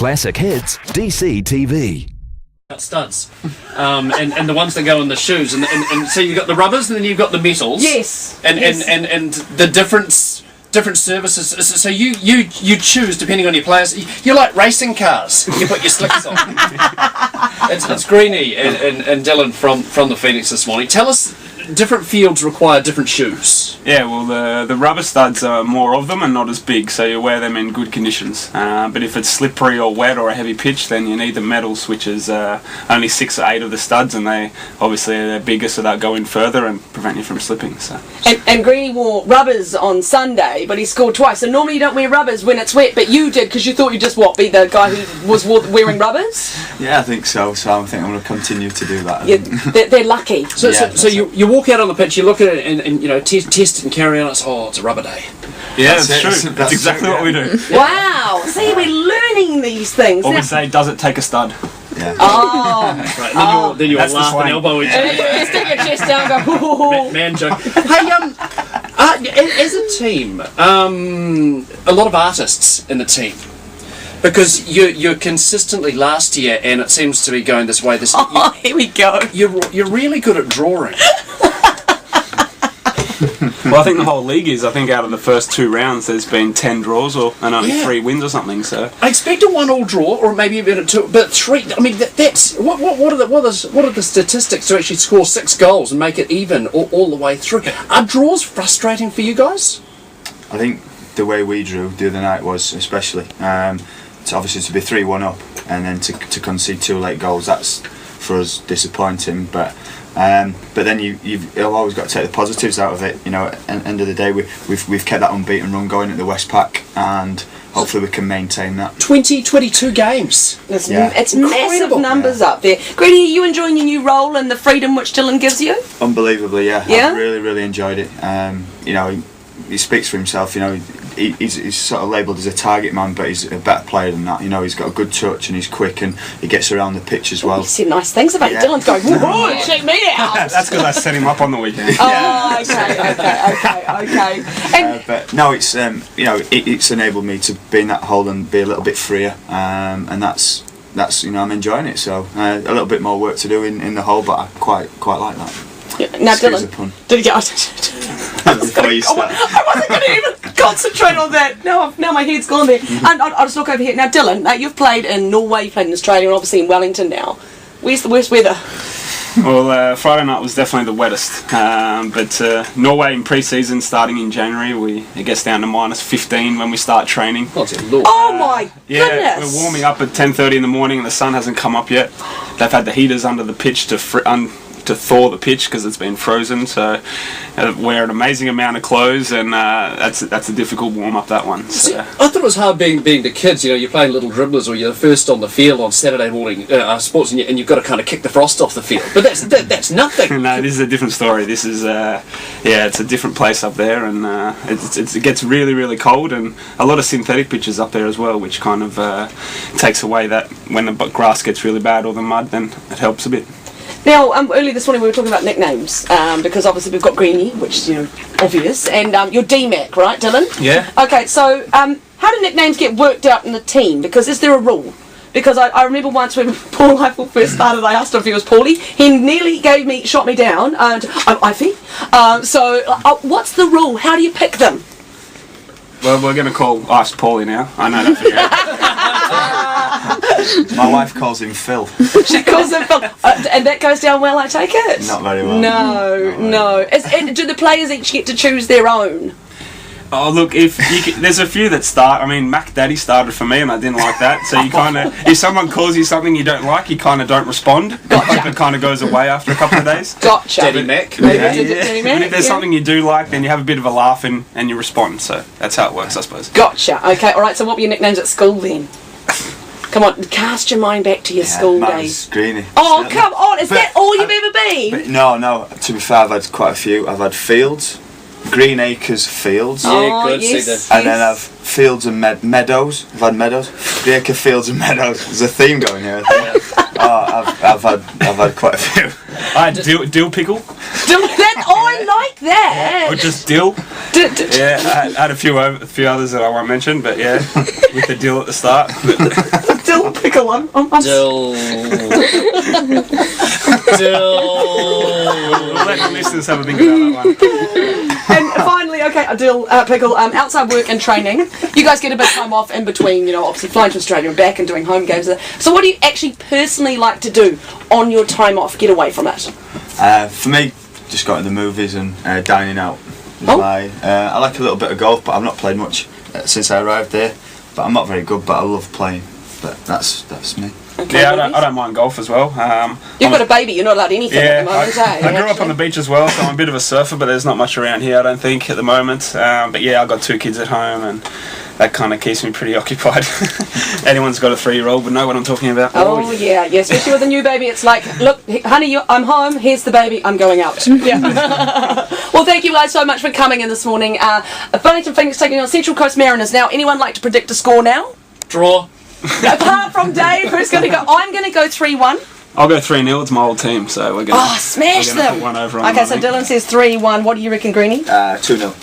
Classic Hits DCTV. Studs, and the ones that go in the shoes, and so you've got the rubbers, and then you've got the metals. Yes. And the different services. So you choose depending on your players. You're like racing cars. You put your slicks on. It's Greenie and Dylan from the Phoenix this morning. Tell us, different fields require different shoes. Yeah, well, the rubber studs are more of them and not as big, so you wear them in good conditions. But if it's slippery or wet or a heavy pitch, then you need the metals, which is only 6 or 8 of the studs, and they're bigger, so they'll go in further and prevent you from slipping. So. And Greenie wore rubbers on Sunday, but he scored twice. So normally you don't wear rubbers when it's wet, but you did because you thought you'd just be the guy who was wearing rubbers. Yeah, I think so. So I think I'm going to continue to do that. Yeah, they're lucky. So you walk out on the pitch, you look at it, and you know test it and carry on. It's a rubber day. Yeah, that's true. That's exactly what we do. Wow. See, we're learning these things. Or we say, does it take a stud? Yeah. Oh. Right, then you'll laugh and elbow each other. You stick your chest down and go, man joke. Hey, as a team, a lot of artists in the team. Because you're consistently last year, and it seems to be going this way. Here we go. You're really good at drawing. Well, I think the whole league is. I think out of the first 2 rounds, there's been 10 draws and only 3 wins or something. So I expect a 1-1 draw, or maybe even a 2, but 3. I mean, that's what are the statistics to actually score 6 goals and make it even all the way through? Are draws frustrating for you guys? I think the way we drew the other night was especially obviously to be 3-1 up and then to concede 2 late goals. That's for us disappointing, but then you've always got to take the positives out of it. You know, at the end of the day, we've kept that unbeaten run going at the Westpac, and hopefully we can maintain that. 22 games. It's massive numbers up there. Greenie, are you enjoying your new role and the freedom which Dylan gives you? Unbelievably, yeah. I've really enjoyed it. You know, he speaks for himself. You know, he's sort of labelled as a target man, but he's a better player than that. You know, he's got a good touch and he's quick and he gets around the pitch as well. You said nice things about Dylan's going, whoa, check me out. That's because I set him up on the weekend. Oh, okay. But no, it's you know, it's enabled me to be in that hole and be a little bit freer, and that's you know, I'm enjoying it. So a little bit more work to do in the hole, but I quite like that. Now, Dylan, did he get? I wasn't going to even concentrate on that. Now my head's gone there. And I'll just look over here. Now, Dylan, you've played in Norway, you've played in Australia, and obviously in Wellington now. Where's the worst weather? Well, Friday night was definitely the wettest. But Norway in pre-season, starting in January, it gets down to -15 when we start training. Oh my goodness! Yeah, we're warming up at 10:30 in the morning, and the sun hasn't come up yet. They've had the heaters under the pitch to thaw the pitch because it's been frozen, so wear an amazing amount of clothes, and that's a difficult warm up, that one. So. See, I thought it was hard being the kids. You know, you're playing little dribblers, or you're the first on the field on Saturday morning sports, and you've got to kind of kick the frost off the field. But that's nothing. No, this is a different story. This is it's a different place up there, and it gets really cold, and a lot of synthetic pitches up there as well, which kind of takes away that when the grass gets really bad or the mud, then it helps a bit. Now, earlier this morning we were talking about nicknames, because obviously we've got Greenie, which is, you know, obvious, and you're D-Mac, right, Dylan? Yeah. Okay, so how do nicknames get worked out in the team? Because is there a rule? Because I remember once when Paul Eiffel first started, I asked him if he was Paulie. He nearly shot me down, and I'm Ivy. So what's the rule? How do you pick them? Well, we're going to ask Paulie now. I know that for you. My wife calls him Phil. She calls him Phil. And that goes down well, I take it? Not very well. No. And do the players each get to choose their own? Oh, look, there's a few that start. I mean, Mac Daddy started for me, and I didn't like that. So you kind of, if someone calls you something you don't like, you kind of don't respond. Gotcha. It kind of goes away after a couple of days. Gotcha. Daddy Mac. Daddy Mac. And if there's something you do like, then you have a bit of a laugh and you respond. So that's how it works, I suppose. Gotcha. Okay, all right, so what were your nicknames at school then? Come on, cast your mind back to your school days. Greenie. Oh, come on, is that all you've ever been? No, to be fair, I've had quite a few. I've had Fields, Green Acres Fields. Oh, good. yes. And then I've Fields and Meadows. I've had Meadows. Green Acre Fields and Meadows. There's a theme going here, I think. I've had quite a few. Dill pickle. I like that. Or just dill. Yeah, I had a few others that I won't mention, but yeah, with the dill at the start. Dill pickle. I'm Dill. We'll let the listeners have a think about that one. And finally, okay, Dill, pickle. Outside work and training, you guys get a bit of time off in between. You know, obviously flying to Australia and back and doing home games. So, what do you actually personally like to do on your time off? Get away from it. For me, just going to the movies and dining out. I like a little bit of golf, but I've not played much since I arrived there. But I'm not very good, but I love playing. But that's me. Okay, Yeah, I don't mind golf as well. You've got a baby, you're not allowed anything at the moment, I grew up on the beach as well, so I'm a bit of a surfer, but there's not much around here, I don't think, at the moment. But yeah, I've got 2 kids at home, and that kind of keeps me pretty occupied. Anyone's got a 3-year-old would know what I'm talking about. Oh yeah, especially with a new baby, it's like, look, honey, I'm home, here's the baby, I'm going out. Yeah. Well, thank you guys so much for coming in this morning. Bonington Phoenix taking on Central Coast Mariners. Now, anyone like to predict a score now? Draw. Apart from Dave, who's going to go? I'm going to go 3-1. I'll go 3-0, it's my old team, so we're going to smash them. put one over on Okay, so Dylan says 3-1. What do you reckon, Greenie? 2-0.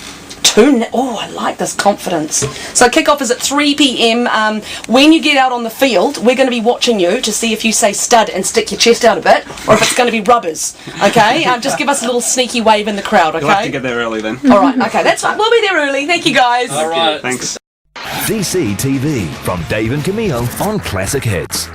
2-0. Oh, I like this confidence. So kickoff is at 3 p.m. When you get out on the field, we're going to be watching you to see if you say stud and stick your chest out a bit, or if it's going to be rubbers. Okay, just give us a little sneaky wave in the crowd. Okay. You'll have to get there early then. All right. Okay, that's fine. We'll be there early. Thank you, guys. All right. Thanks. DCTV from Dave and Camille on Classic Hits.